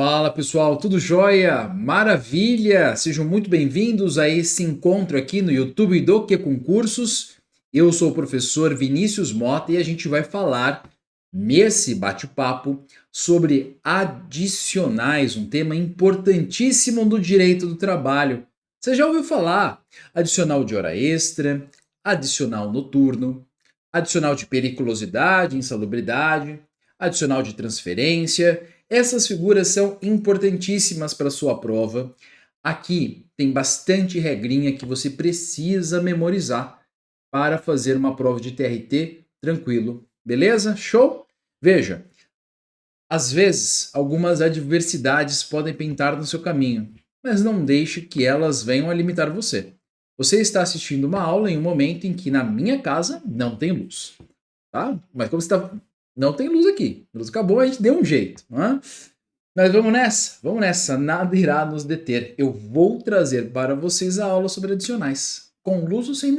Fala pessoal, tudo jóia? Maravilha! Sejam muito bem-vindos a esse encontro aqui no YouTube do Que Concursos. Eu sou o professor Vinícius Mota e a gente vai falar nesse bate-papo sobre adicionais, um tema importantíssimo do direito do trabalho. Você já ouviu falar? Adicional de hora extra, adicional noturno, adicional de periculosidade, insalubridade, adicional de transferência. Essas figuras são importantíssimas para a sua prova. Aqui tem bastante regrinha que você precisa memorizar para fazer uma prova de TRT tranquilo. Beleza? Show? Veja, às vezes algumas adversidades podem pintar no seu caminho, mas não deixe que elas venham a limitar você. Você está assistindo uma aula em um momento em que na minha casa não tem luz, tá? Mas como você está não tem luz aqui. A luz acabou, a gente deu um jeito. Né? Mas vamos nessa. Nada irá nos deter. Eu vou trazer para vocês a aula sobre adicionais. Com luz ou sem.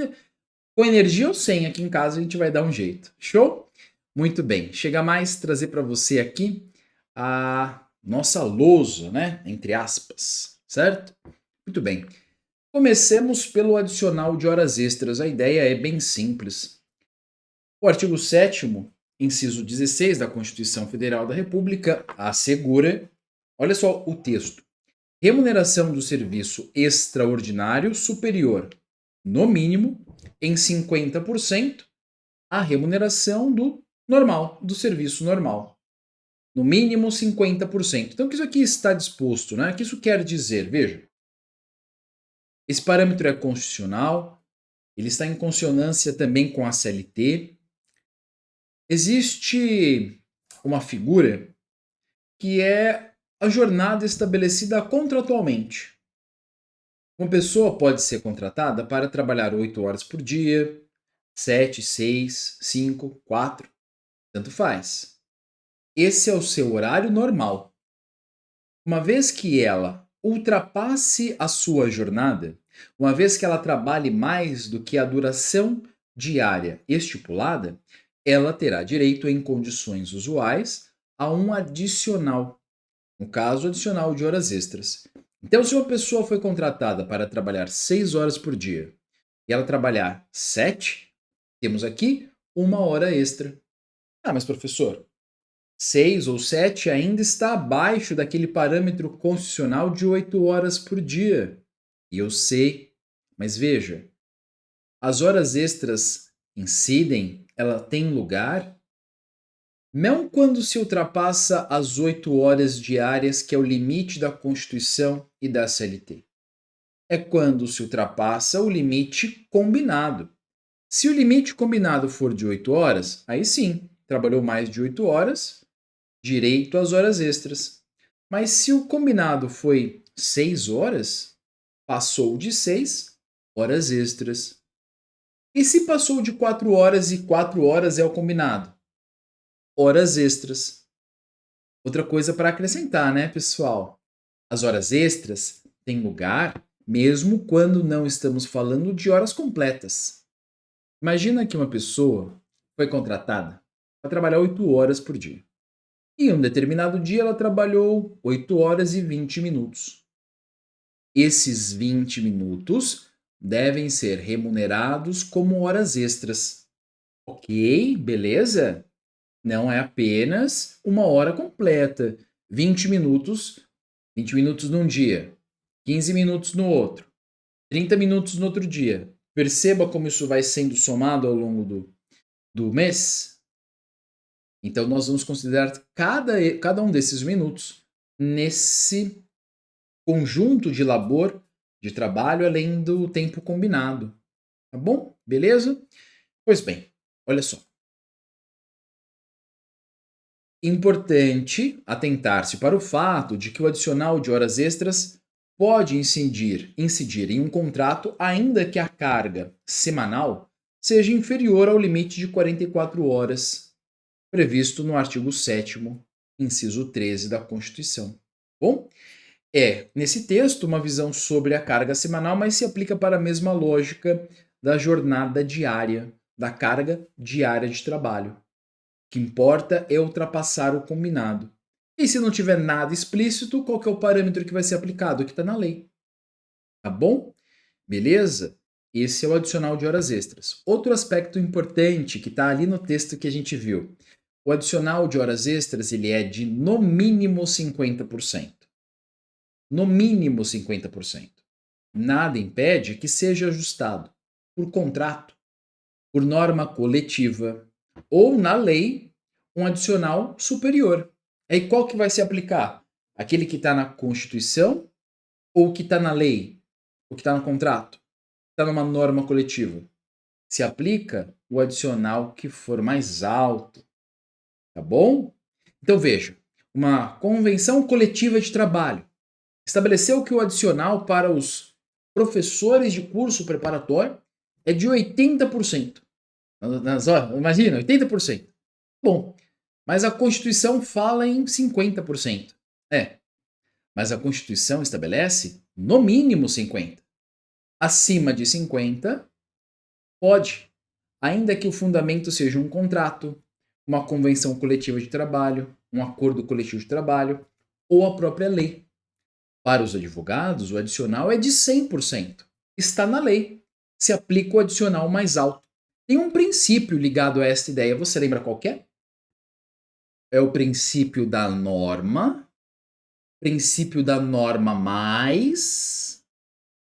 Com energia ou sem, aqui em casa a gente vai dar um jeito. Show? Muito bem. Chega mais trazer para você aqui a nossa lousa, né? Entre aspas. Certo? Muito bem. Comecemos pelo adicional de horas extras. A ideia é bem simples. O artigo 7º, inciso 16 da Constituição Federal da República, assegura, olha só o texto, remuneração do serviço extraordinário superior, no mínimo, em 50% à remuneração do normal, do serviço normal. No mínimo 50%. Então, o que isso aqui está disposto, né? O que isso quer dizer? Veja, esse parâmetro é constitucional, ele está em consonância também com a CLT. Existe uma figura que é a jornada estabelecida contratualmente. Uma pessoa pode ser contratada para trabalhar 8 horas por dia, 7, 6, 5, 4, tanto faz. Esse é o seu horário normal. Uma vez que ela ultrapasse a sua jornada, uma vez que ela trabalhe mais do que a duração diária estipulada, ela terá direito, em condições usuais, a um adicional, no caso, adicional de horas extras. Então, se uma pessoa foi contratada para trabalhar 6 horas por dia e ela trabalhar 7, temos aqui uma hora extra. Ah, mas professor, 6 ou 7 ainda está abaixo daquele parâmetro constitucional de 8 horas por dia. E eu sei, mas veja, as horas extras incidem, ela tem lugar não quando se ultrapassa as 8 horas diárias, que é o limite da Constituição e da CLT. É quando se ultrapassa o limite combinado. Se o limite combinado for de 8 horas, aí sim, trabalhou mais de 8 horas, direito às horas extras. Mas se o combinado foi 6 horas, passou de 6 horas extras. E se passou de 4 horas e 4 horas é o combinado? Horas extras. Outra coisa para acrescentar, né, pessoal? As horas extras têm lugar mesmo quando não estamos falando de horas completas. Imagina que uma pessoa foi contratada para trabalhar 8 horas por dia. E em um determinado dia ela trabalhou 8 horas e 20 minutos. Esses 20 minutos devem ser remunerados como horas extras. Ok, beleza? Não é apenas uma hora completa. 20 minutos num dia, 15 minutos no outro, 30 minutos no outro dia. Perceba como isso vai sendo somado ao longo do mês. Então, nós vamos considerar cada um desses minutos nesse conjunto de labor, de trabalho, além do tempo combinado. Tá bom? Beleza? Pois bem, olha só. Importante atentar-se para o fato de que o adicional de horas extras pode incidir em um contrato, ainda que a carga semanal seja inferior ao limite de 44 horas previsto no artigo 7º, inciso 13 da Constituição. Bom, nesse texto, uma visão sobre a carga semanal, mas se aplica para a mesma lógica da jornada diária, da carga diária de trabalho. O que importa é ultrapassar o combinado. E se não tiver nada explícito, qual que é o parâmetro que vai ser aplicado? O que está na lei. Tá bom? Beleza? Esse é o adicional de horas extras. Outro aspecto importante que está ali no texto que a gente viu. O adicional de horas extras ele é de no mínimo 50%. No mínimo 50%. Nada impede que seja ajustado por contrato, por norma coletiva ou na lei um adicional superior. Aí qual que vai se aplicar? Aquele que está na Constituição ou o que está na lei? O que está no contrato? Está numa norma coletiva? Se aplica o adicional que for mais alto. Tá bom? Então veja, uma convenção coletiva de trabalho estabeleceu que o adicional para os professores de curso preparatório é de 80%. Imagina, 80%. Bom, mas a Constituição fala em 50%. Mas a Constituição estabelece no mínimo 50%. Acima de 50%, pode, ainda que o fundamento seja um contrato, uma convenção coletiva de trabalho, um acordo coletivo de trabalho ou a própria lei. Para os advogados, o adicional é de 100%. Está na lei. Se aplica o adicional mais alto. Tem um princípio ligado a esta ideia. Você lembra qual que é? É o princípio da norma. Princípio da norma mais.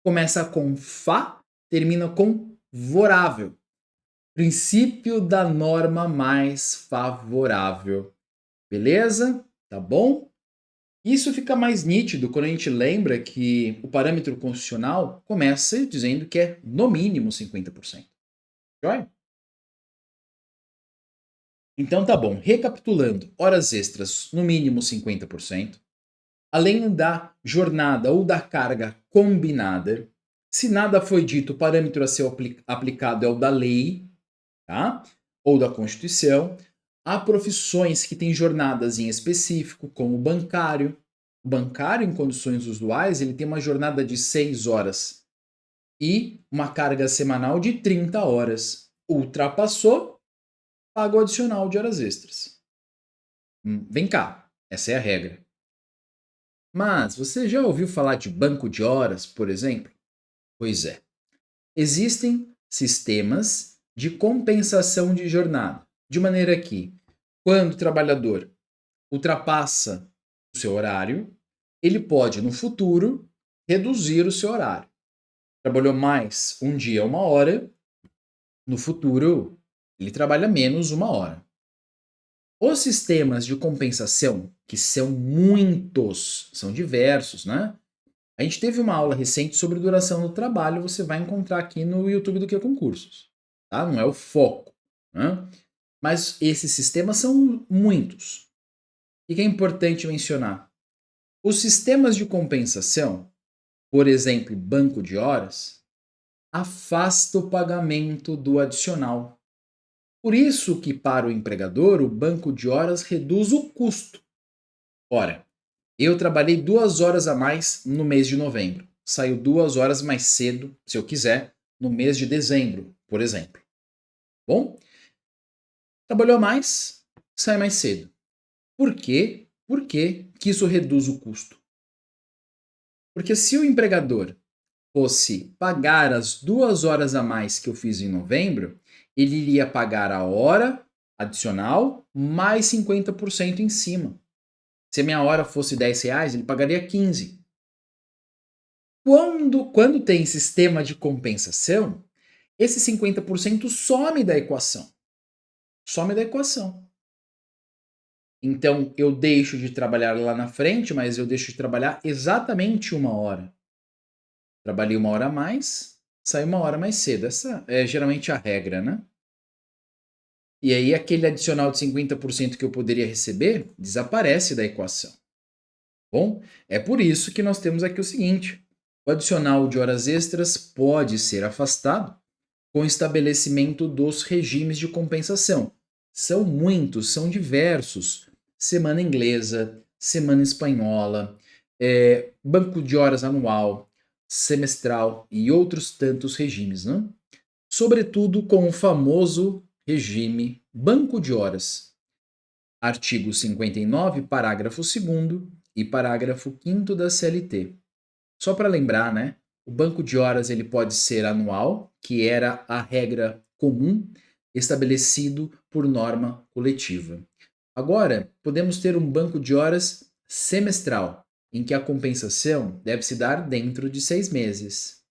Começa com fa, termina com vorável. Princípio da norma mais favorável. Beleza? Tá bom? Isso fica mais nítido quando a gente lembra que o parâmetro constitucional começa dizendo que é no mínimo 50%. Joia? Então tá bom. Recapitulando, horas extras no mínimo 50%. Além da jornada ou da carga combinada. Se nada foi dito, o parâmetro a ser aplicado é o da lei, tá? Ou da Constituição. Há profissões que têm jornadas em específico, como o bancário. O bancário, em condições usuais, ele tem uma jornada de 6 horas e uma carga semanal de 30 horas. Ultrapassou, paga o adicional de horas extras. Vem cá, essa é a regra. Mas você já ouviu falar de banco de horas, por exemplo? Pois é. Existem sistemas de compensação de jornada, de maneira que, quando o trabalhador ultrapassa o seu horário, ele pode, no futuro, reduzir o seu horário. Trabalhou mais um dia, 1 hora, no futuro, ele trabalha menos 1 hora. Os sistemas de compensação, que são muitos, são diversos, né? A gente teve uma aula recente sobre duração do trabalho, você vai encontrar aqui no YouTube do Que Concursos, tá? Não é o foco, né? Mas esses sistemas são muitos. O que é importante mencionar? Os sistemas de compensação, por exemplo, banco de horas, afasta o pagamento do adicional. Por isso que para o empregador o banco de horas reduz o custo. Ora, eu trabalhei 2 horas a mais no mês de novembro. Saiu 2 horas mais cedo, se eu quiser, no mês de dezembro, por exemplo. Bom, trabalhou mais, sai mais cedo. Por quê? Por que isso reduz o custo? Porque se o empregador fosse pagar as 2 horas a mais que eu fiz em novembro, ele iria pagar a hora adicional mais 50% em cima. Se a minha hora fosse R$ 10, ele pagaria 15. Quando tem sistema de compensação, esse 50% some da equação. Some da equação. Então, eu deixo de trabalhar lá na frente, mas eu deixo de trabalhar exatamente 1 hora. Trabalhei 1 hora a mais, saí 1 hora mais cedo. Essa é geralmente a regra, né? E aí aquele adicional de 50% que eu poderia receber desaparece da equação. Bom, é por isso que nós temos aqui o seguinte: o adicional de horas extras pode ser afastado com o estabelecimento dos regimes de compensação. São muitos, são diversos. Semana inglesa, semana espanhola, banco de horas anual, semestral e outros tantos regimes, né? Sobretudo com o famoso regime banco de horas. Artigo 59, parágrafo 2º e parágrafo 5º da CLT. Só para lembrar, né? O banco de horas ele pode ser anual, que era a regra comum estabelecido por norma coletiva. Agora, podemos ter um banco de horas semestral, em que a compensação deve se dar dentro de 6 meses.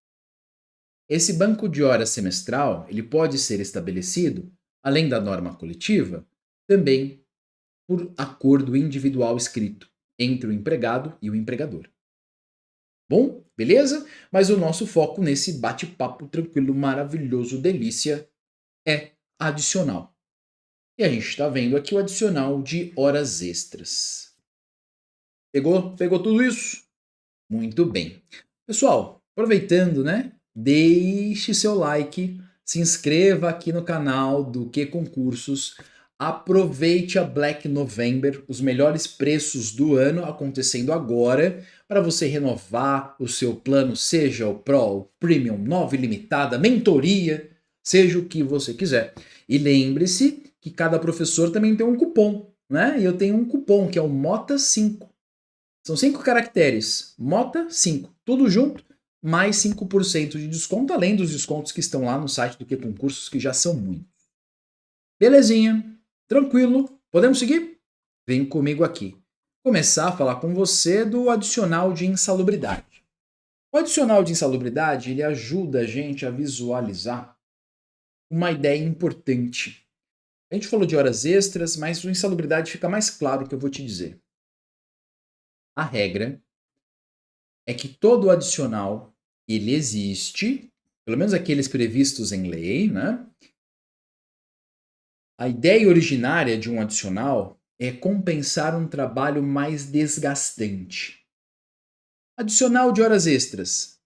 Esse banco de horas semestral ele pode ser estabelecido, além da norma coletiva, também por acordo individual escrito entre o empregado e o empregador. Bom, beleza? Mas o nosso foco nesse bate-papo tranquilo, maravilhoso, delícia é adicional. E a gente está vendo aqui o adicional de horas extras. Pegou? Pegou tudo isso? Muito bem. Pessoal, aproveitando, né? Deixe seu like, se inscreva aqui no canal do Que Concursos. Aproveite a Black November, os melhores preços do ano acontecendo agora, para você renovar o seu plano, seja o Pro, o Premium, nova ilimitada, mentoria, seja o que você quiser. E lembre-se que cada professor também tem um cupom, né? E eu tenho um cupom que é o MOTA5. São 5 caracteres, MOTA5, tudo junto, mais 5% de desconto, além dos descontos que estão lá no site do Que Concursos, que já são muitos. Belezinha, tranquilo, podemos seguir? Vem comigo aqui. Começar a falar com você do adicional de insalubridade. O adicional de insalubridade, ele ajuda a gente a visualizar uma ideia importante. A gente falou de horas extras, mas o insalubridade fica mais claro o que eu vou te dizer. A regra é que todo adicional, ele existe, pelo menos aqueles previstos em lei, né? A ideia originária de um adicional é compensar um trabalho mais desgastante. Adicional de horas extras.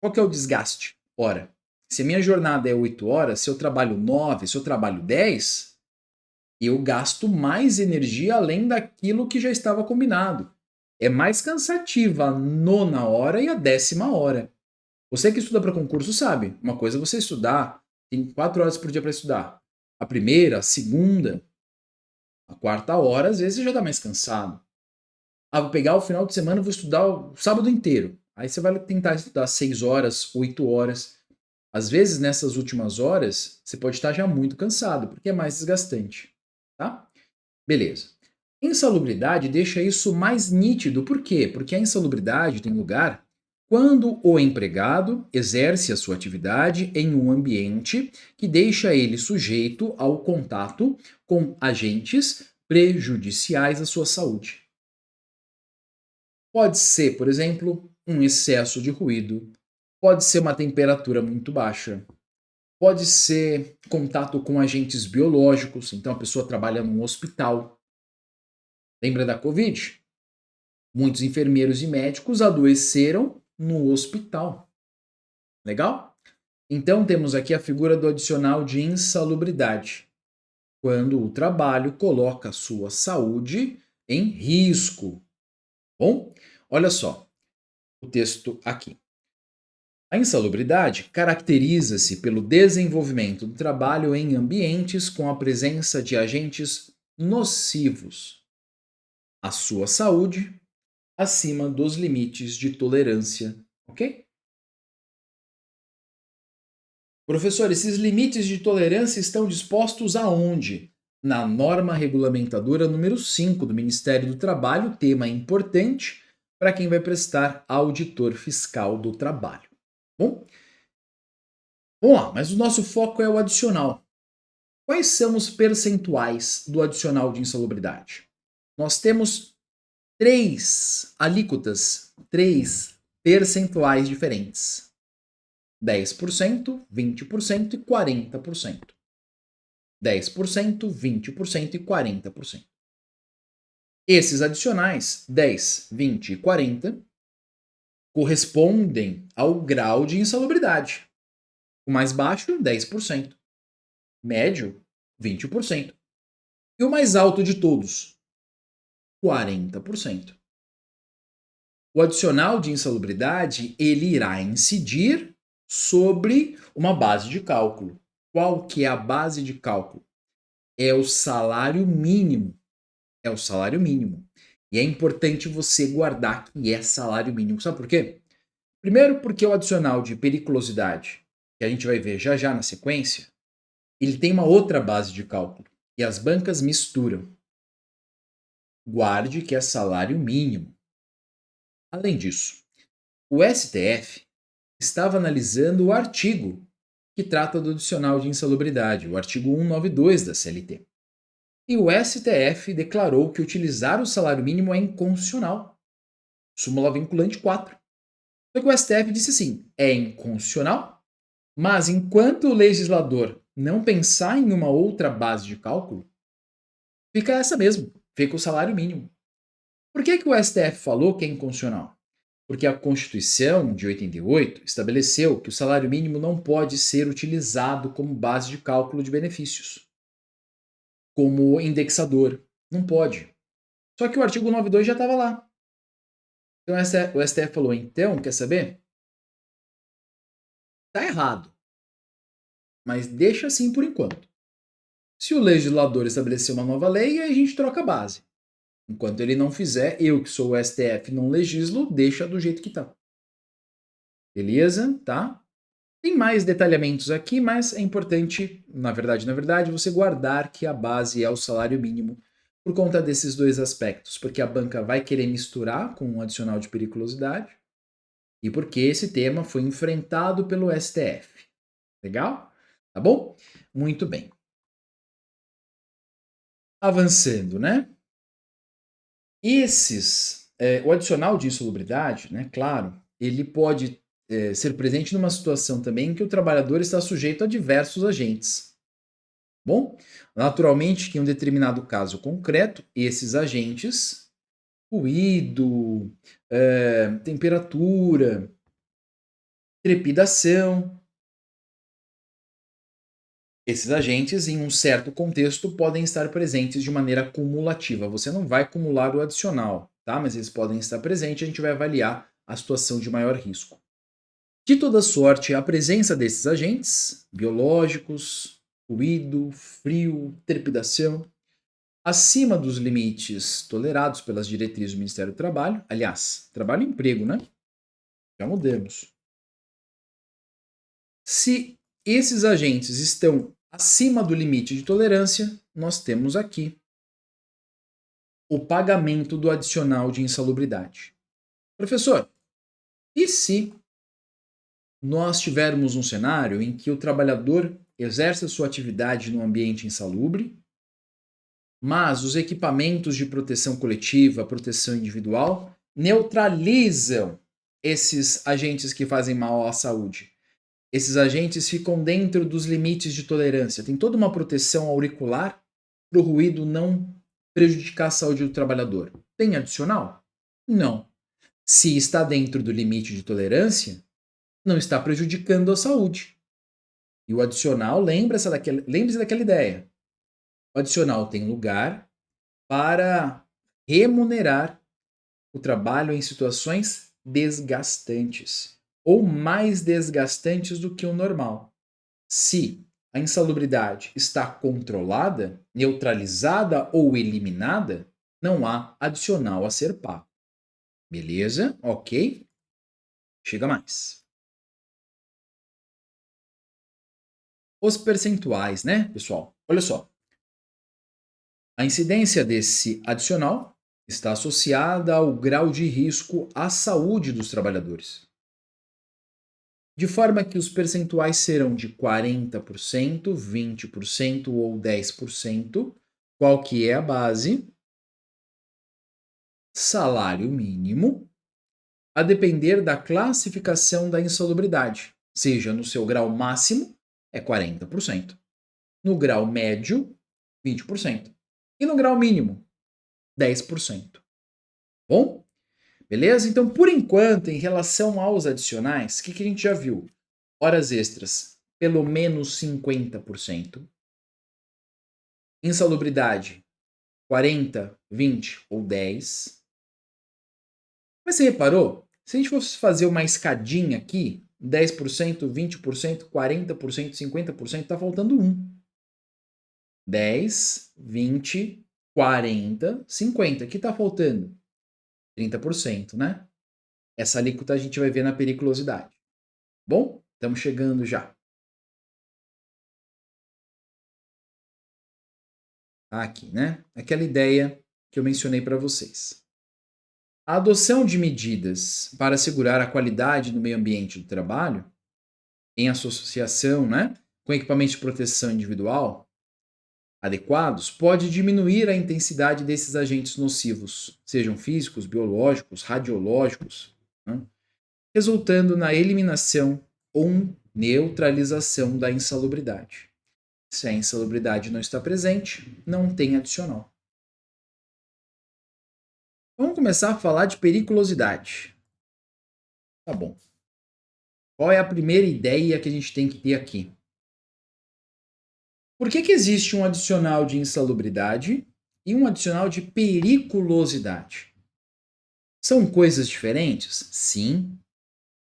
Qual que é o desgaste? Ora, se a minha jornada é 8 horas, se eu trabalho 9, se eu trabalho 10, eu gasto mais energia além daquilo que já estava combinado. É mais cansativa a 9ª hora e a 10ª hora. Você que estuda para concurso sabe, uma coisa é você estudar, tem 4 horas por dia para estudar. A primeira, a segunda, a 4ª hora, às vezes você já está mais cansado. Ah, vou pegar o final de semana e vou estudar o sábado inteiro. Aí você vai tentar estudar 6 horas, 8 horas. Às vezes, nessas últimas horas, você pode estar já muito cansado, porque é mais desgastante. Tá? Beleza. Insalubridade deixa isso mais nítido. Por quê? Porque a insalubridade tem lugar quando o empregado exerce a sua atividade em um ambiente que deixa ele sujeito ao contato com agentes prejudiciais à sua saúde. Pode ser, por exemplo, um excesso de ruído, pode ser uma temperatura muito baixa, pode ser contato com agentes biológicos, então a pessoa trabalha num hospital. Lembra da Covid? Muitos enfermeiros e médicos adoeceram no hospital. Legal? Então temos aqui a figura do adicional de insalubridade, quando o trabalho coloca a sua saúde em risco. Bom, olha só o texto aqui. A insalubridade caracteriza-se pelo desenvolvimento do trabalho em ambientes com a presença de agentes nocivos à sua saúde acima dos limites de tolerância, ok? Professor, esses limites de tolerância estão dispostos aonde? Na norma regulamentadora número 5 do Ministério do Trabalho, tema importante para quem vai prestar auditor fiscal do trabalho. Bom, vamos lá, mas o nosso foco é o adicional. Quais são os percentuais do adicional de insalubridade? Nós temos 3 alíquotas, 3 percentuais diferentes. 10%, 20% e 40%. 10%, 20% e 40%. Esses adicionais, 10, 20 e 40, correspondem ao grau de insalubridade. O mais baixo, 10%. Médio, 20%. E o mais alto de todos, 40%. O adicional de insalubridade, ele irá incidir sobre uma base de cálculo. Qual que é a base de cálculo? É o salário mínimo. É o salário mínimo. E é importante você guardar que é salário mínimo. Sabe por quê? Primeiro, porque o adicional de periculosidade, que a gente vai ver já já na sequência, ele tem uma outra base de cálculo. E as bancas misturam. Guarde que é salário mínimo. Além disso, o STF estava analisando o artigo que trata do adicional de insalubridade, o artigo 192 da CLT. E o STF declarou que utilizar o salário mínimo é inconstitucional. Súmula vinculante 4. Só que o STF disse assim: é inconstitucional, mas enquanto o legislador não pensar em uma outra base de cálculo, fica essa mesmo, fica o salário mínimo. Por que o STF falou que é inconstitucional? Porque a Constituição de 88 estabeleceu que o salário mínimo não pode ser utilizado como base de cálculo de benefícios, como indexador. Não pode. Só que o artigo 92 já estava lá. Então o STF falou, então, quer saber? Tá errado, mas deixa assim por enquanto. Se o legislador estabelecer uma nova lei, aí a gente troca a base. Enquanto ele não fizer, eu que sou o STF não legislo, deixa do jeito que tá. Beleza? Tá? Tem mais detalhamentos aqui, mas é importante, na verdade, você guardar que a base é o salário mínimo por conta desses dois aspectos, porque a banca vai querer misturar com um adicional de periculosidade e porque esse tema foi enfrentado pelo STF. Legal? Tá bom? Muito bem. Avançando, né? O adicional de insalubridade, né, claro, ele pode ser presente numa situação também em que o trabalhador está sujeito a diversos agentes. Bom, naturalmente que em um determinado caso concreto, esses agentes, ruído, temperatura, trepidação, esses agentes, em um certo contexto, podem estar presentes de maneira cumulativa. Você não vai acumular o adicional, tá? Mas eles podem estar presentes e a gente vai avaliar a situação de maior risco. De toda sorte, a presença desses agentes biológicos, ruído, frio, trepidação, acima dos limites tolerados pelas diretrizes do Ministério do Trabalho, aliás, trabalho e emprego, né? Já mudamos. Se esses agentes estão acima do limite de tolerância, nós temos aqui o pagamento do adicional de insalubridade. Professor, e se nós tivermos um cenário em que o trabalhador exerce a sua atividade no ambiente insalubre, mas os equipamentos de proteção coletiva, proteção individual, neutralizam esses agentes que fazem mal à saúde? Esses agentes ficam dentro dos limites de tolerância. Tem toda uma proteção auricular para o ruído não prejudicar a saúde do trabalhador. Tem adicional? Não. Se está dentro do limite de tolerância, não está prejudicando a saúde. E o adicional, lembre-se daquela ideia. O adicional tem lugar para remunerar o trabalho em situações desgastantes ou mais desgastantes do que o normal. Se a insalubridade está controlada, neutralizada ou eliminada, não há adicional a ser pago. Beleza? Ok? Chega mais. Os percentuais, né, pessoal? Olha só. A incidência desse adicional está associada ao grau de risco à saúde dos trabalhadores. De forma que os percentuais serão de 40%, 20% ou 10%. Qual que é a base? Salário mínimo, a depender da classificação da insalubridade, seja no seu grau máximo, é 40%, no grau médio, 20%, e no grau mínimo, 10%. Bom? Beleza? Então, por enquanto, em relação aos adicionais, o que a gente já viu? Horas extras, pelo menos 50%. Insalubridade, 40, 20 ou 10. Mas você reparou? Se a gente fosse fazer uma escadinha aqui, 10%, 20%, 40%, 50%, está faltando 1. 10, 20, 40, 50. O que está faltando? 30%, né? Essa alíquota a gente vai ver na periculosidade. Bom, estamos chegando já. Aqui, né? Aquela ideia que eu mencionei para vocês. A adoção de medidas para assegurar a qualidade no meio ambiente do trabalho, em associação, né, com equipamentos de proteção individual adequados, pode diminuir a intensidade desses agentes nocivos, sejam físicos, biológicos, radiológicos, né, resultando na eliminação ou neutralização da insalubridade. Se a insalubridade não está presente, não tem adicional. Vamos começar a falar de periculosidade. Tá bom. Qual é a primeira ideia que a gente tem que ter aqui? Por que existe um adicional de insalubridade e um adicional de periculosidade? São coisas diferentes? Sim.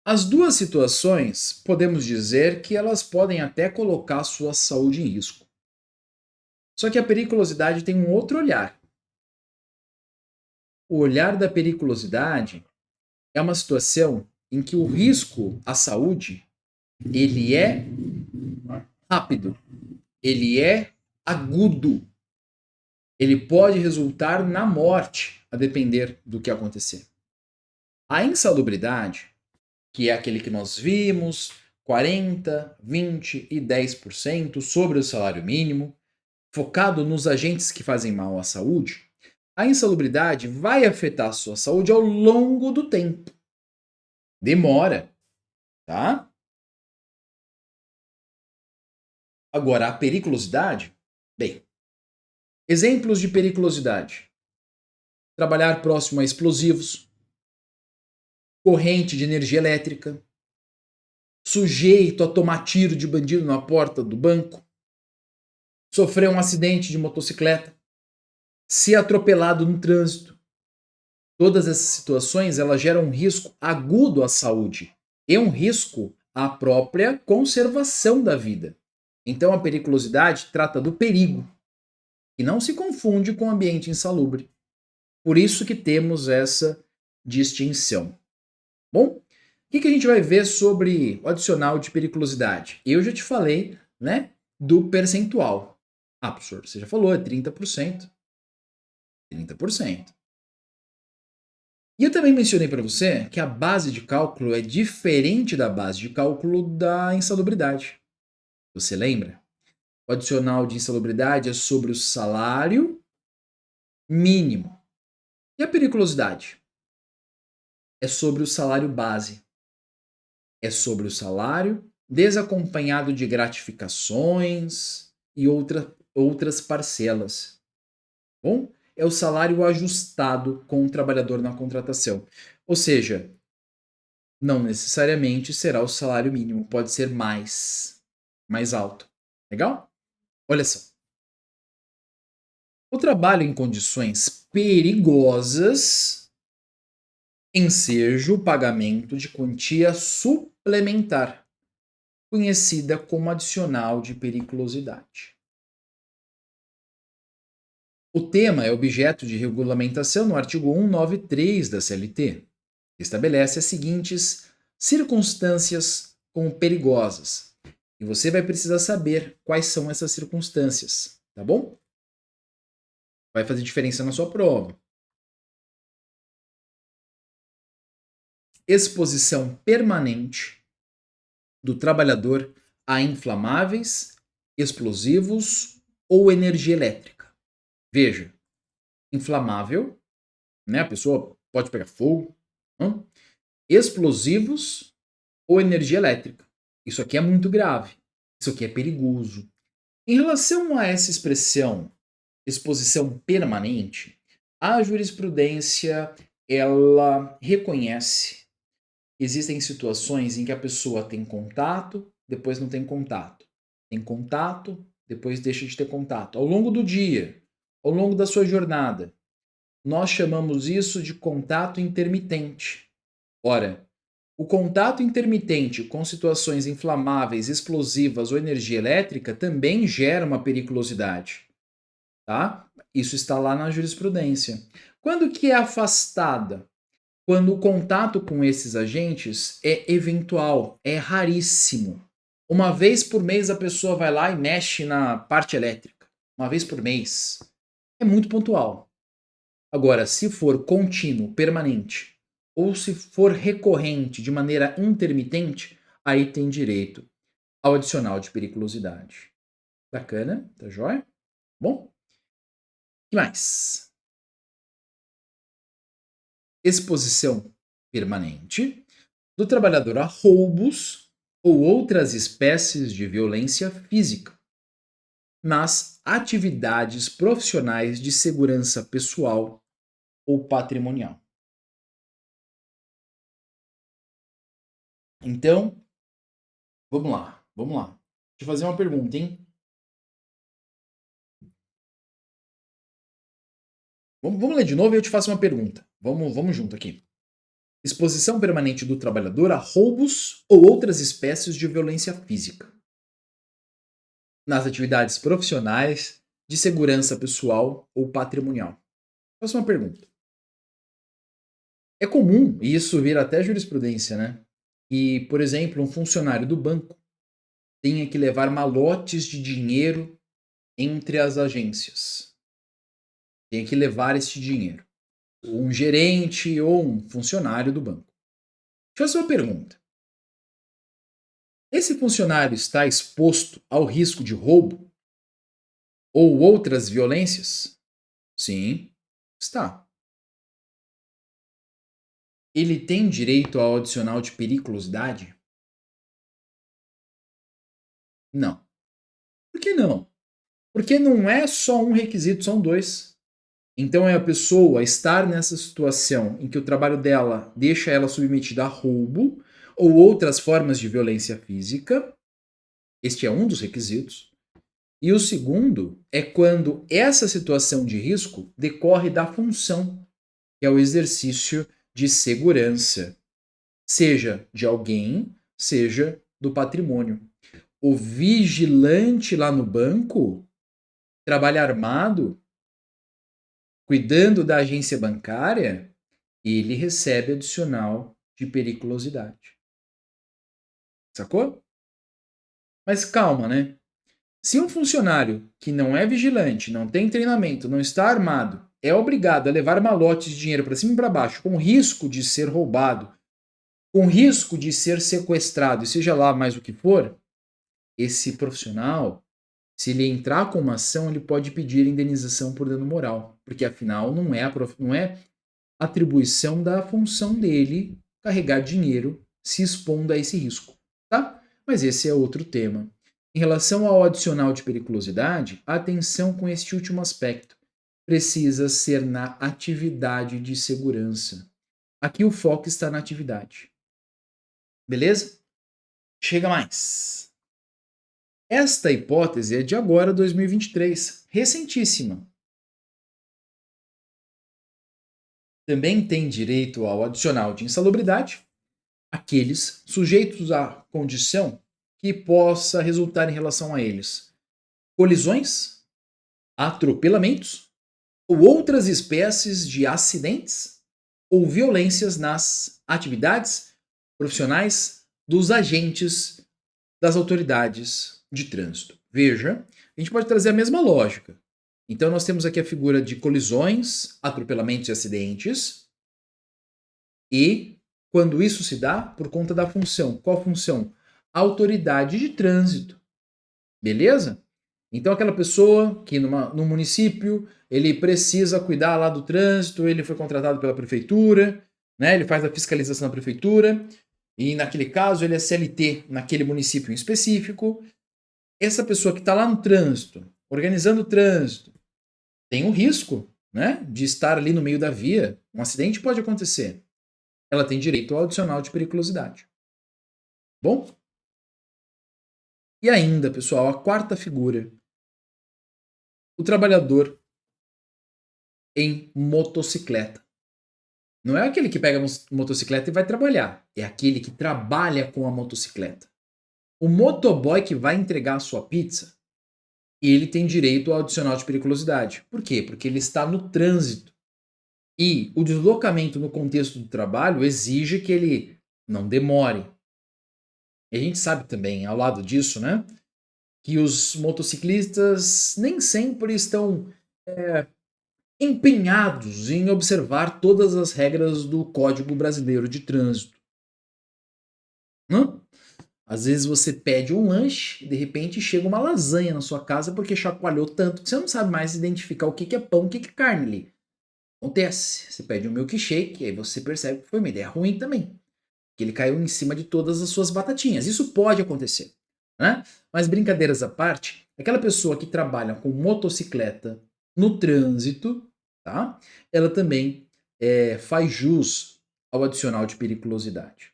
As duas situações, podemos dizer que elas podem até colocar a sua saúde em risco. Só que a periculosidade tem um outro olhar. O olhar da periculosidade é uma situação em que o risco à saúde ele é rápido, ele é agudo, ele pode resultar na morte, a depender do que acontecer. A insalubridade, que é aquele que nós vimos, 40, 20 e 10% sobre o salário mínimo, focado nos agentes que fazem mal à saúde, a insalubridade vai afetar a sua saúde ao longo do tempo. Demora, tá? Agora, a periculosidade? Bem, exemplos de periculosidade. Trabalhar próximo a explosivos, corrente de energia elétrica, sujeito a tomar tiro de bandido na porta do banco, sofrer um acidente de motocicleta, ser atropelado no trânsito. Todas essas situações elas geram um risco agudo à saúde e um risco à própria conservação da vida. Então a periculosidade trata do perigo, que não se confunde com o ambiente insalubre. Por isso que temos essa distinção. Bom, o que a gente vai ver sobre o adicional de periculosidade? Eu já te falei, né, do percentual. Ah, professor, você já falou, é 30%. 30%. E eu também mencionei para você que a base de cálculo é diferente da base de cálculo da insalubridade. Você lembra? O adicional de insalubridade é sobre o salário mínimo. E a periculosidade? É sobre o salário base. É sobre o salário desacompanhado de gratificações e outras parcelas. Bom, é o salário ajustado com o trabalhador na contratação. Ou seja, não necessariamente será o salário mínimo, pode ser mais alto. Legal? Olha só. O trabalho em condições perigosas enseja o pagamento de quantia suplementar, conhecida como adicional de periculosidade. O tema é objeto de regulamentação no artigo 193 da CLT, que estabelece as seguintes circunstâncias como perigosas. E você vai precisar saber quais são essas circunstâncias, tá bom? Vai fazer diferença na sua prova. Exposição permanente do trabalhador a inflamáveis, explosivos ou energia elétrica. Veja, inflamável, né? A pessoa pode pegar fogo, explosivos ou energia elétrica. Isso aqui é muito grave. Isso aqui é perigoso. Em relação a essa expressão, exposição permanente, a jurisprudência ela reconhece que existem situações em que a pessoa tem contato, depois não tem contato. Tem contato, depois deixa de ter contato. Ao longo do dia, ao longo da sua jornada, nós chamamos isso de contato intermitente. Ora, O contato intermitente com situações inflamáveis, explosivas ou energia elétrica também gera uma periculosidade, tá? Isso está lá na jurisprudência. Quando que é afastada? Quando o contato com esses agentes é eventual, é raríssimo. Uma vez por mês a pessoa vai lá e mexe na parte elétrica. Uma vez por mês. É muito pontual. Agora, se for contínuo, permanente, ou se for recorrente de maneira intermitente, aí tem direito ao adicional de periculosidade. Bacana, tá joia? Bom, o que mais? Exposição permanente do trabalhador a roubos ou outras espécies de violência física nas atividades profissionais de segurança pessoal ou patrimonial. Então, vamos lá, vamos lá. Deixa eu fazer uma pergunta, hein? Vamos ler de novo e eu te faço uma pergunta. Vamos junto aqui. Exposição permanente do trabalhador a roubos ou outras espécies de violência física nas atividades profissionais de segurança pessoal ou patrimonial. Faço uma pergunta. É comum, e isso vira até jurisprudência, né? Que, por exemplo, um funcionário do banco tenha que levar malotes de dinheiro entre as agências. Tenha que levar este dinheiro. Um gerente ou um funcionário do banco. Deixa eu fazer uma pergunta. Esse funcionário está exposto ao risco de roubo ou outras violências? Sim, está. Ele tem direito ao adicional de periculosidade? Não. Por que não? Porque não é só um requisito, são dois. Então é a pessoa estar nessa situação em que o trabalho dela deixa ela submetida a roubo ou outras formas de violência física. Este é um dos requisitos. E o segundo é quando essa situação de risco decorre da função, que é o exercício de segurança, seja de alguém, seja do patrimônio. O vigilante lá no banco trabalha armado, cuidando da agência bancária, ele recebe adicional de periculosidade. Sacou? Mas calma, né? Se um funcionário que não é vigilante, não tem treinamento, não está armado, é obrigado a levar malotes de dinheiro para cima e para baixo, com risco de ser roubado, com risco de ser sequestrado, e seja lá mais o que for, esse profissional, se ele entrar com uma ação, ele pode pedir indenização por dano moral, porque afinal não é atribuição da função dele carregar dinheiro se expondo a esse risco, tá? Mas esse é outro tema. Em relação ao adicional de periculosidade, atenção com este último aspecto. Precisa ser na atividade de segurança. Aqui o foco está na atividade. Beleza? Chega mais. Esta hipótese é de agora, 2023, recentíssima. Também tem direito ao adicional de insalubridade aqueles sujeitos à condição que possa resultar em relação a eles colisões, atropelamentos ou outras espécies de acidentes ou violências nas atividades profissionais dos agentes das autoridades de trânsito. Veja, a gente pode trazer a mesma lógica. Então, nós temos aqui a figura de colisões, atropelamentos e acidentes, e quando isso se dá, por conta da função. Qual função? Autoridade de trânsito. Beleza? Então, aquela pessoa que no município ele precisa cuidar lá do trânsito, ele foi contratado pela prefeitura, né? Ele faz a fiscalização da prefeitura, e naquele caso ele é CLT naquele município em específico. Essa pessoa que está lá no trânsito, organizando o trânsito, tem um risco, né, de estar ali no meio da via. Um acidente pode acontecer. Ela tem direito ao adicional de periculosidade. Bom? E ainda, pessoal, a quarta figura. O trabalhador em motocicleta. Não é aquele que pega a motocicleta e vai trabalhar. É aquele que trabalha com a motocicleta. O motoboy que vai entregar a sua pizza, ele tem direito ao adicional de periculosidade. Por quê? Porque ele está no trânsito. E o deslocamento no contexto do trabalho exige que ele não demore. E a gente sabe também, ao lado disso, né, que os motociclistas nem sempre estão empenhados em observar todas as regras do Código Brasileiro de Trânsito. Hã? Às vezes você pede um lanche e de repente chega uma lasanha na sua casa porque chacoalhou tanto que você não sabe mais identificar o que é pão, o que é carne ali. Acontece. Você pede um milkshake e aí você percebe que foi uma ideia ruim também. Que ele caiu em cima de todas as suas batatinhas. Isso pode acontecer, né? Mas brincadeiras à parte, aquela pessoa que trabalha com motocicleta no trânsito, tá? Ela também faz jus ao adicional de periculosidade.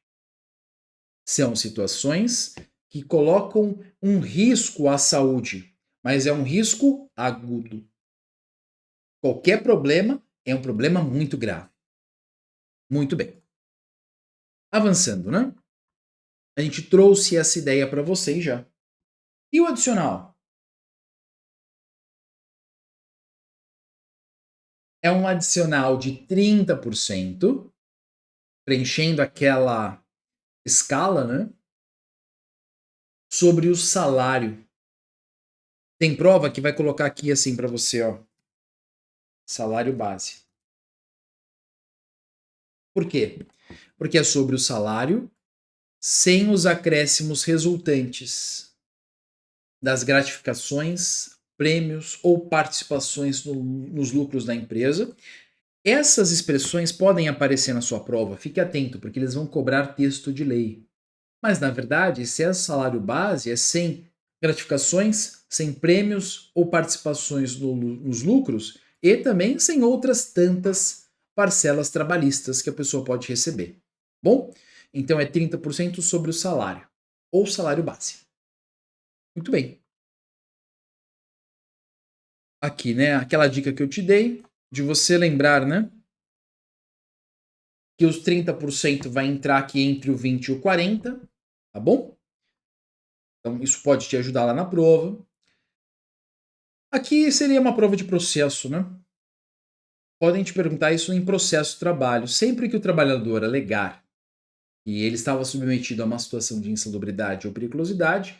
São situações que colocam um risco à saúde, mas é um risco agudo. Qualquer problema é um problema muito grave. Muito bem. Avançando, né? A gente trouxe essa ideia para vocês já. E o adicional? É um adicional de 30%, preenchendo aquela escala, né? Sobre o salário. Tem prova que vai colocar aqui assim para você, ó. Salário base. Por quê? Porque é sobre o salário sem os acréscimos resultantes das gratificações, prêmios ou participações nos lucros da empresa. Essas expressões podem aparecer na sua prova, fique atento, porque eles vão cobrar texto de lei. Mas, na verdade, se é salário base, é sem gratificações, sem prêmios ou participações nos lucros e também sem outras tantas parcelas trabalhistas que a pessoa pode receber. Bom, então é 30% sobre o salário ou salário base. Muito bem. Aqui, né, aquela dica que eu te dei de você lembrar, né, que os 30% vai entrar aqui entre o 20 e o 40, tá bom? Então isso pode te ajudar lá na prova. Aqui seria uma prova de processo, né? Podem te perguntar isso em processo de trabalho. Sempre que o trabalhador alegar que ele estava submetido a uma situação de insalubridade ou periculosidade,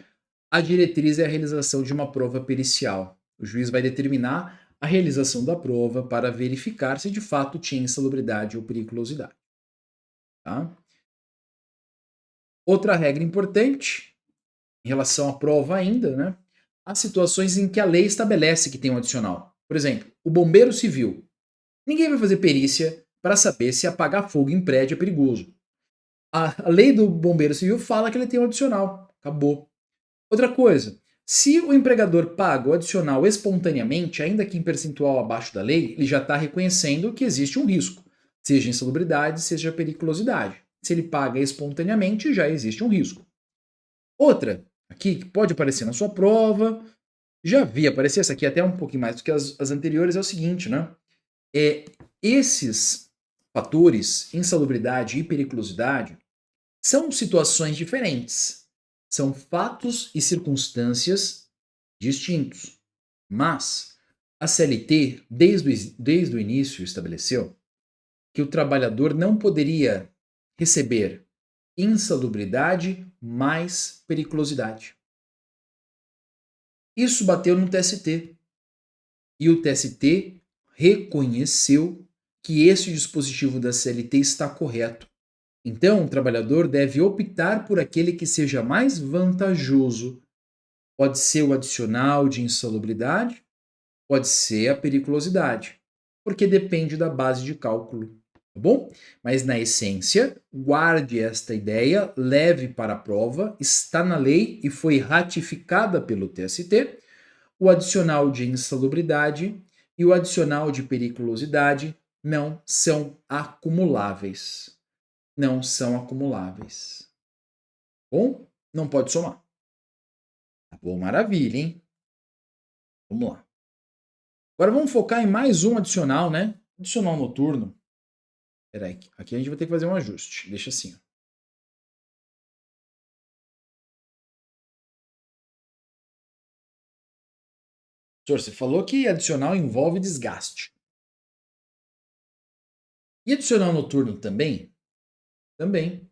a diretriz é a realização de uma prova pericial. O juiz vai determinar a realização da prova para verificar se de fato tinha insalubridade ou periculosidade. Tá? Outra regra importante, em relação à prova ainda, né? Há situações em que a lei estabelece que tem um adicional. Por exemplo, o bombeiro civil. Ninguém vai fazer perícia para saber se apagar fogo em prédio é perigoso. A lei do bombeiro civil fala que ele tem um adicional. Acabou. Outra coisa, se o empregador paga o adicional espontaneamente, ainda que em percentual abaixo da lei, ele já está reconhecendo que existe um risco, seja insalubridade, seja periculosidade. Se ele paga espontaneamente, já existe um risco. Outra, aqui, que pode aparecer na sua prova, já vi aparecer, essa aqui até um pouquinho mais do que as anteriores, é o seguinte, né? Esses fatores, insalubridade e periculosidade, são situações diferentes. São fatos e circunstâncias distintos. Mas a CLT, desde o início, estabeleceu que o trabalhador não poderia receber insalubridade mais periculosidade. Isso bateu no TST. E o TST reconheceu que esse dispositivo da CLT está correto. Então, o trabalhador deve optar por aquele que seja mais vantajoso. Pode ser o adicional de insalubridade, pode ser a periculosidade, porque depende da base de cálculo, tá bom? Mas na essência, guarde esta ideia, leve para a prova, está na lei e foi ratificada pelo TST, o adicional de insalubridade e o adicional de periculosidade não são acumuláveis. Não são acumuláveis. Bom, não pode somar. Tá bom, maravilha, hein? Vamos lá. Agora vamos focar em mais um adicional, né? Adicional noturno. Espera aí, aqui a gente vai ter que fazer um ajuste. Deixa assim, ó. Senhor, você falou que adicional envolve desgaste. E adicional noturno também? Também.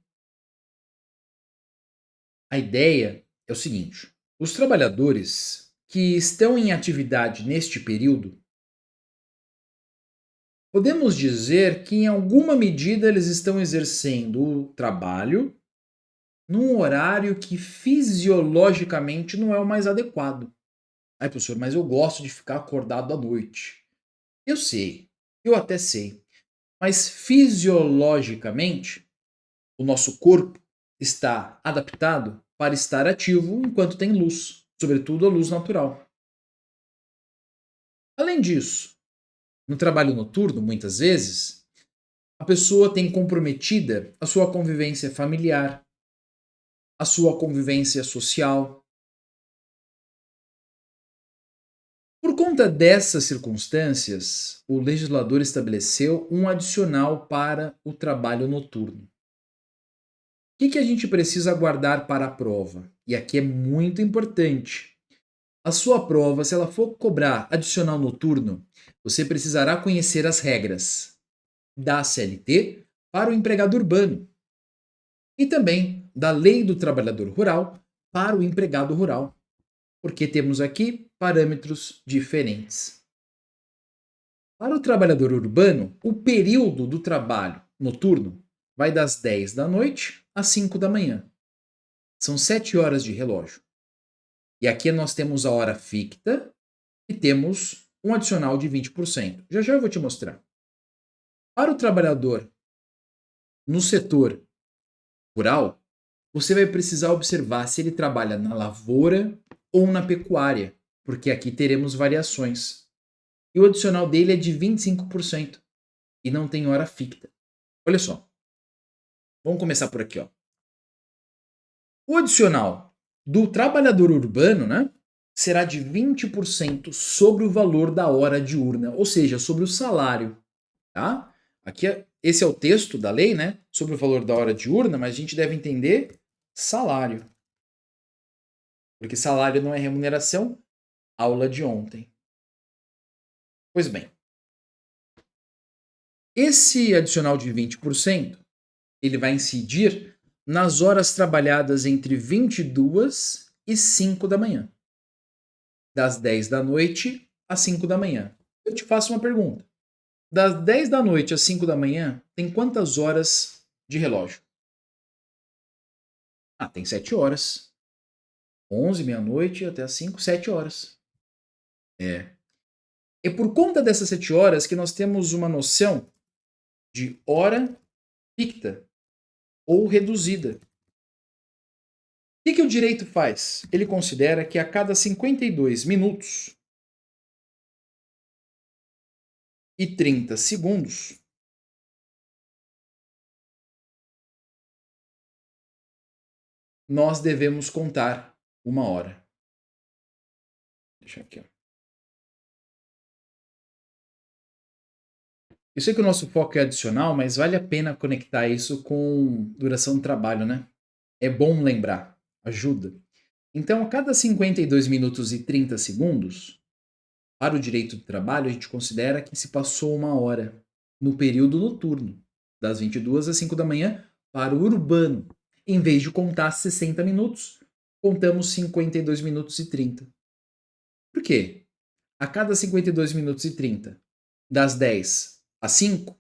A ideia é o seguinte: os trabalhadores que estão em atividade neste período, podemos dizer que em alguma medida eles estão exercendo o trabalho num horário que fisiologicamente não é o mais adequado. Ai, professor, mas eu gosto de ficar acordado à noite. Eu sei, eu até sei, mas fisiologicamente o nosso corpo está adaptado para estar ativo enquanto tem luz, sobretudo a luz natural. Além disso, no trabalho noturno, muitas vezes, a pessoa tem comprometida a sua convivência familiar, a sua convivência social. Por conta dessas circunstâncias, o legislador estabeleceu um adicional para o trabalho noturno. O que a gente precisa guardar para a prova? E aqui é muito importante. A sua prova, se ela for cobrar adicional noturno, você precisará conhecer as regras da CLT para o empregado urbano e também da Lei do Trabalhador Rural para o empregado rural, porque temos aqui parâmetros diferentes. Para o trabalhador urbano, o período do trabalho noturno vai das 10 da noite às 5 da manhã. São 7 horas de relógio. E aqui nós temos a hora ficta e temos um adicional de 20%. Já já eu vou te mostrar. Para o trabalhador no setor rural, você vai precisar observar se ele trabalha na lavoura ou na pecuária, porque aqui teremos variações. E o adicional dele é de 25% e não tem hora ficta. Olha só, vamos começar por aqui, ó. O adicional do trabalhador urbano, né, será de 20% sobre o valor da hora diurna, ou seja, sobre o salário, tá? Aqui esse é o texto da lei, né, sobre o valor da hora diurna, mas a gente deve entender salário. Porque salário não é remuneração, aula de ontem. Pois bem, esse adicional de 20%, ele vai incidir nas horas trabalhadas entre 22 e 5 da manhã. Das 10 da noite às 5 da manhã. Eu te faço uma pergunta. Das 10 da noite às 5 da manhã, tem quantas horas de relógio? Ah, tem 7 horas. 11, meia-noite até as 5, 7 horas. É. É por conta dessas 7 horas que nós temos uma noção de hora ficta ou reduzida. O que o direito faz? Ele considera que a cada 52 minutos e 30 segundos, nós devemos contar uma hora. Deixa aqui, ó. Eu sei que o nosso foco é adicional, mas vale a pena conectar isso com duração do trabalho, né? É bom lembrar, ajuda. Então, a cada 52 minutos e 30 segundos, para o direito do trabalho, a gente considera que se passou uma hora no período noturno, das 22 às 5 da manhã, para o urbano. Em vez de contar 60 minutos, contamos 52 minutos e 30. Por quê? A cada 52 minutos e 30, das 10 às 5,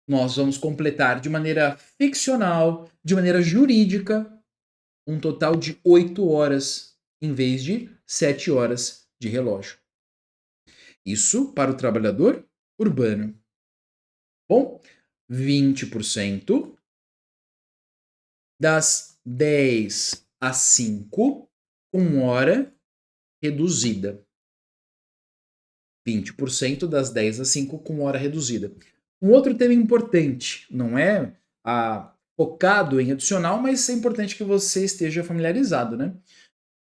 nós vamos completar de maneira ficcional, de maneira jurídica, um total de 8 horas, em vez de 7 horas de relógio. Isso para o trabalhador urbano. Bom, 20% das 10 às 5, com hora reduzida. 20% das 10 às 5 com hora reduzida. Um outro tema importante, não é focado em adicional, mas é importante que você esteja familiarizado, né?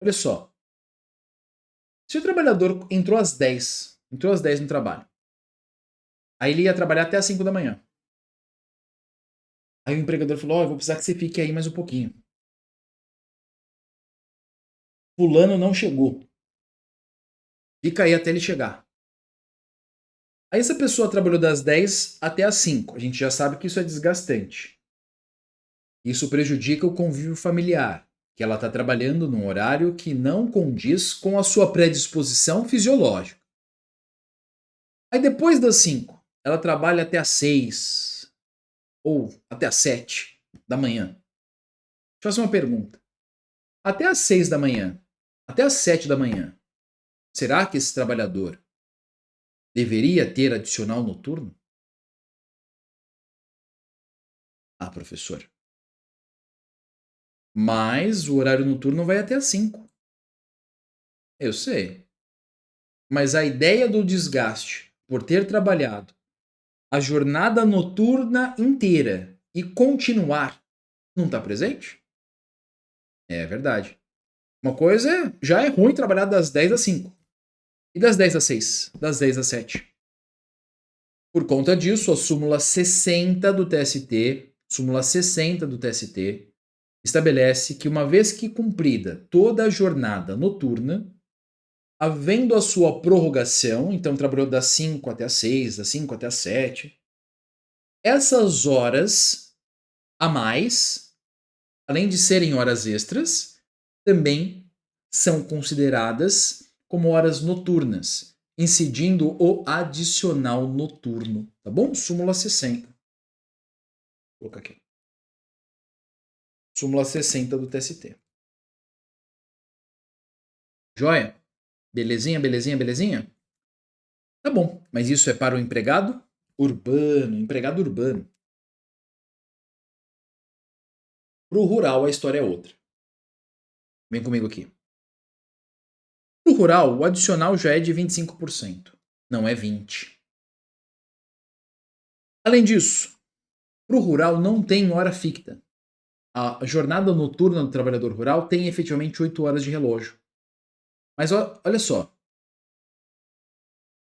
Olha só. Se o trabalhador entrou às 10 no trabalho, aí ele ia trabalhar até às 5 da manhã. Aí o empregador falou, eu vou precisar que você fique aí mais um pouquinho. Fulano não chegou. Fica aí até ele chegar. Aí essa pessoa trabalhou das 10 até as 5. A gente já sabe que isso é desgastante. Isso prejudica o convívio familiar, que ela está trabalhando num horário que não condiz com a sua predisposição fisiológica. Aí depois das 5, ela trabalha até as 6 ou até as 7 da manhã. Deixa eu fazer uma pergunta. Até as 6 da manhã, até as 7 da manhã, será que esse trabalhador deveria ter adicional noturno? Ah, professor. Mas o horário noturno vai até as 5. Eu sei. Mas a ideia do desgaste por ter trabalhado a jornada noturna inteira e continuar não está presente? É verdade. Uma coisa já é ruim trabalhar das 10 às 5. E das 10 às 6? Das 10 às 7? Por conta disso, a súmula 60 do TST estabelece que uma vez que cumprida toda a jornada noturna, havendo a sua prorrogação, então trabalhou das 5 até as 6, das 5 até as 7, essas horas a mais, além de serem horas extras, também são consideradas como horas noturnas, incidindo o adicional noturno, tá bom? Súmula 60. Vou colocar aqui. Súmula 60 do TST. Joia? Belezinha, belezinha, belezinha? Tá bom, mas isso é para o empregado urbano, empregado urbano. Para o rural a história é outra. Vem comigo aqui. Para o rural, o adicional já é de 25%, não é 20%. Além disso, para o rural não tem hora ficta. A jornada noturna do trabalhador rural tem efetivamente 8 horas de relógio. Mas olha só,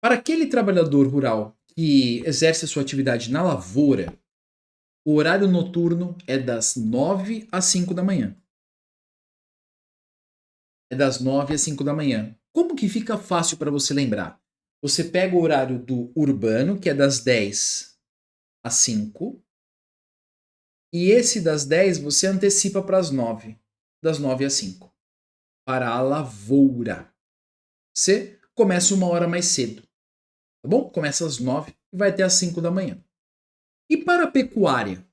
para aquele trabalhador rural que exerce a sua atividade na lavoura, o horário noturno é das 9 às 5 da manhã. É das 9 às 5 da manhã. Como que fica fácil para você lembrar? Você pega o horário do urbano, que é das 10 às 5, e esse das 10 você antecipa para as 9, das 9 às 5, para a lavoura. Você começa uma hora mais cedo, tá bom? Começa às 9 e vai até às 5 da manhã. E para a pecuária?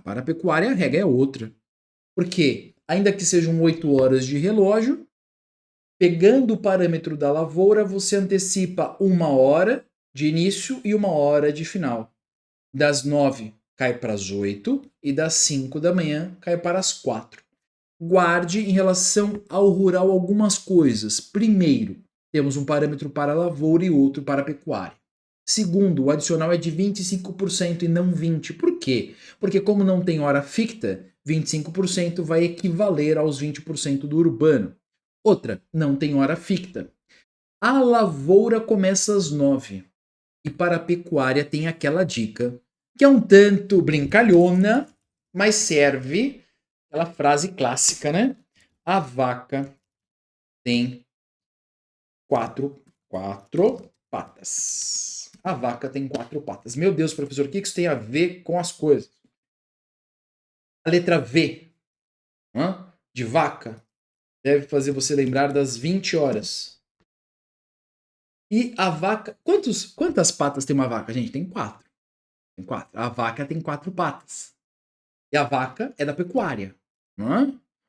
Para a pecuária a regra é outra. Porque, ainda que sejam 8 horas de relógio, pegando o parâmetro da lavoura, você antecipa 1 hora de início e 1 hora de final. Das 9 cai para as 8 e das 5 da manhã cai para as 4. Guarde em relação ao rural algumas coisas. Primeiro, temos um parâmetro para a lavoura e outro para a pecuária. Segundo, o adicional é de 25% e não 20%. Por quê? Porque como não tem hora ficta, 25% vai equivaler aos 20% do urbano. Outra, não tem hora ficta. A lavoura começa às 9. E para a pecuária tem aquela dica, que é um tanto brincalhona, mas serve aquela frase clássica, né? A vaca tem quatro patas. A vaca tem 4 patas. Meu Deus, professor, o que isso tem a ver com as coisas? A letra V, de vaca, deve fazer você lembrar das 20 horas. E a vaca. Quantas patas tem uma vaca, gente? Tem 4. Tem 4. A vaca tem 4 patas. E a vaca é da pecuária.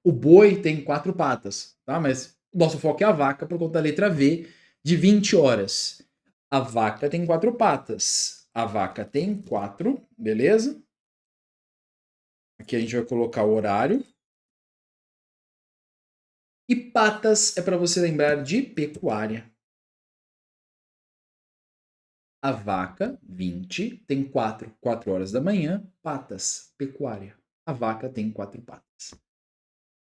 O boi tem 4 patas. Tá? Mas o nosso foco é a vaca por conta da letra V de 20 horas. A vaca tem 4 patas. A vaca tem 4, beleza? Aqui a gente vai colocar o horário. E patas é para você lembrar de pecuária. A vaca, 20, tem 4 horas da manhã, patas, pecuária. A vaca tem 4 patas.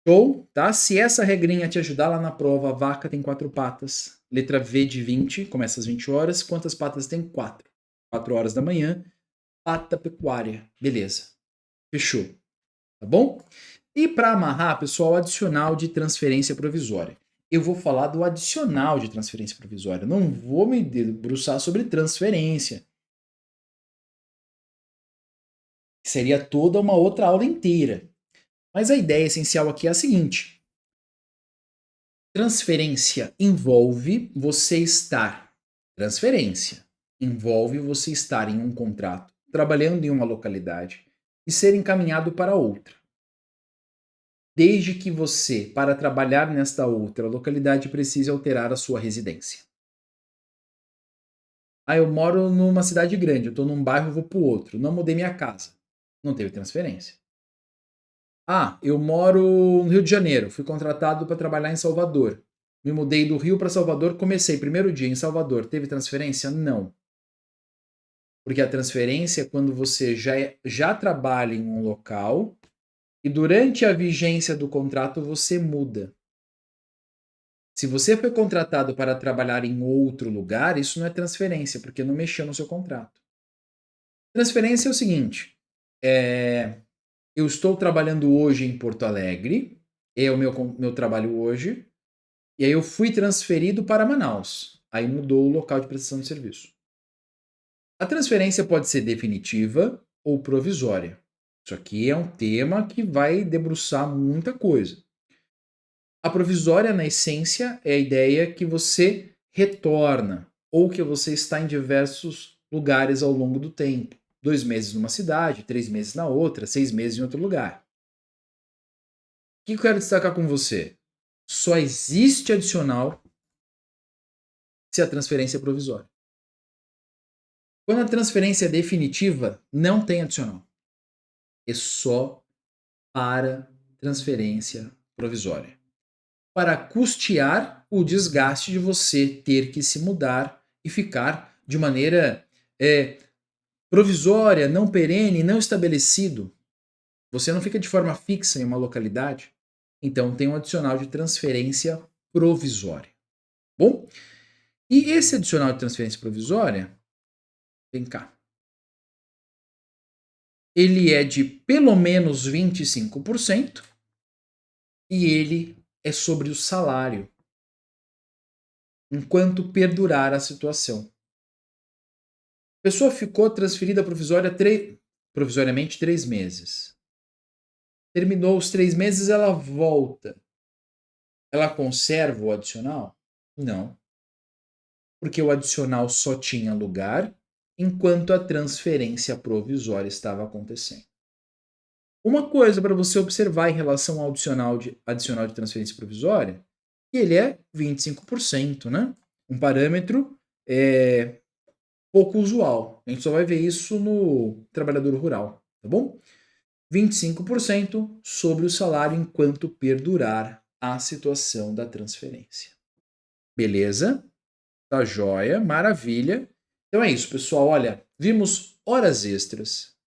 Show, tá? Se essa regrinha te ajudar lá na prova, a vaca tem 4 patas. Letra V de 20, começa às 20 horas. Quantas patas tem? 4. 4 horas da manhã, pata, pecuária. Beleza. Fechou, tá bom? E para amarrar, pessoal, adicional de transferência provisória. Eu vou falar do adicional de transferência provisória, não vou me debruçar sobre transferência. Seria toda uma outra aula inteira. Mas a ideia essencial aqui é a seguinte: transferência envolve você estar em um contrato, trabalhando em uma localidade e ser encaminhado para outra. Desde que você, para trabalhar nesta outra localidade, precise alterar a sua residência. Eu moro numa cidade grande, eu estou num bairro, vou para o outro, não mudei minha casa. Não teve transferência. Eu moro no Rio de Janeiro, fui contratado para trabalhar em Salvador. Me mudei do Rio para Salvador, comecei primeiro dia em Salvador. Teve transferência? Não. Porque a transferência é quando você já trabalha em um local e durante a vigência do contrato você muda. Se você foi contratado para trabalhar em outro lugar, isso não é transferência, porque não mexeu no seu contrato. Transferência é o seguinte: eu estou trabalhando hoje em Porto Alegre, é o meu trabalho hoje, e aí eu fui transferido para Manaus. Aí mudou o local de prestação de serviço. A transferência pode ser definitiva ou provisória. Isso aqui é um tema que vai debruçar muita coisa. A provisória, na essência, é a ideia que você retorna ou que você está em diversos lugares ao longo do tempo. 2 meses numa cidade, 3 meses na outra, 6 meses em outro lugar. O que eu quero destacar com você? Só existe adicional se a transferência é provisória. Quando a transferência é definitiva, não tem adicional. É só para transferência provisória. Para custear o desgaste de você ter que se mudar e ficar de maneira provisória, não perene, não estabelecido. Você não fica de forma fixa em uma localidade. Então tem um adicional de transferência provisória. Bom, e esse adicional de transferência provisória, vem cá, ele é de pelo menos 25% e ele é sobre o salário, enquanto perdurar a situação. A pessoa ficou transferida provisoriamente 3 meses. Terminou os 3 meses, ela volta. Ela conserva o adicional? Não. Porque o adicional só tinha lugar enquanto a transferência provisória estava acontecendo. Uma coisa para você observar em relação ao adicional de transferência provisória, que ele é 25%, né? Um parâmetro pouco usual. A gente só vai ver isso no trabalhador rural, tá bom? 25% sobre o salário enquanto perdurar a situação da transferência. Beleza? Tá joia, maravilha. Então é isso, pessoal. Olha, vimos horas extras,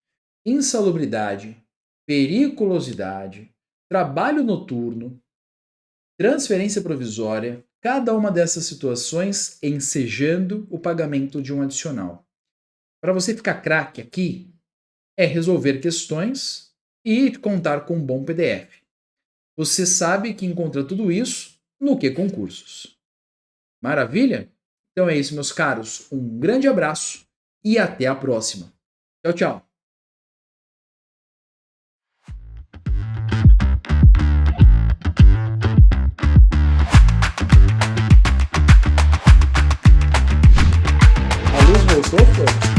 insalubridade, periculosidade, trabalho noturno, transferência provisória, cada uma dessas situações ensejando o pagamento de um adicional. Para você ficar craque aqui, é resolver questões e contar com um bom PDF. Você sabe que encontra tudo isso no Que Concursos. Maravilha? Então é isso, meus caros. Um grande abraço e até a próxima. Tchau, tchau. A luz voltou, foi?